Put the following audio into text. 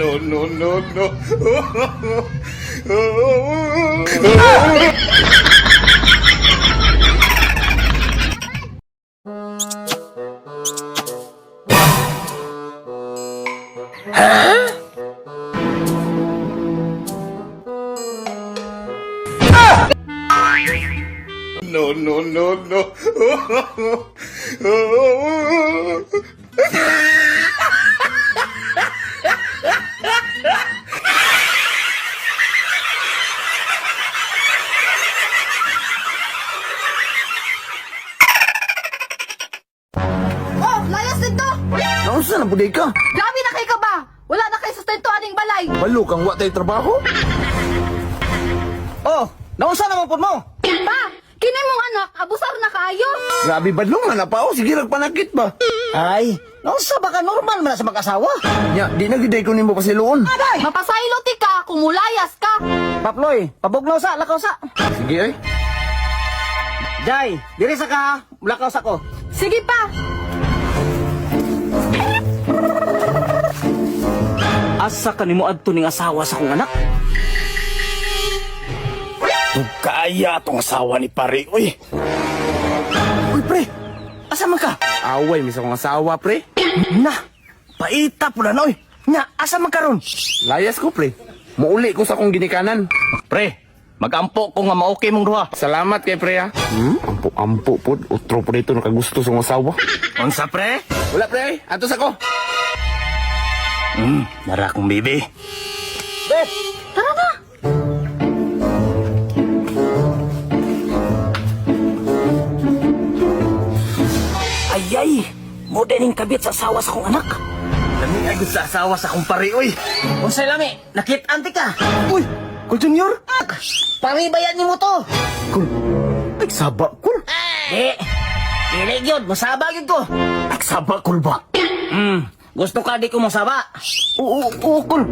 No, no, no, no. No, no, no, no. Oh, layas dito! Nausa na buday ka? Grabe na kay ka ba? Wala na kay sustento aning balay! Balo kang wa tay trabaho? Oh, nausa na po mo? Pa! Kinay mong anak, abusar na kaayo! Grabe balo nga na pa oh, sige panakit ba? Ay, nausa ba ka normal man sa mag-asawa? Nya, di na giday ko nimo pasiluon. Mapasaylo ti ka, kumulayas ka! Paploy, pabugnaw sa lakaw sa. Sige ay. Jay, diri sa ka, lakaw sa ko. Sige pa! Asa ka nimo adto ning asawa sa kong anak? Kaya tong asawa ni pare, uy. Uy pre, asa man ka? Away mi sa kong asawa pre. Na, paita po na oy. Nya, asa man karon? Layas ko pre. Muuli ko sa kong ginikanan. Pre, magampo ko nga maokay mong duha. Salamat kay pre ha. Ampo po. Utro po dito nakagusto sa kong asawa. Unsa pre? Wala pre, atos ako. Nara kong bibi. Tara na! Ayay, mo dining kabit sa asawa sa kong anak. Lami agad sa asawa sa kong pare oy. Unsay lami? Nakit-anti ka. Uy, Kul Junior? Paribayan ni mo to. Kul, nagsaba Kul. Di. Dili gyud, masaba gyud ko. Nagsaba Kul ba? Gusto ka di ko masaba? Oo, Kul.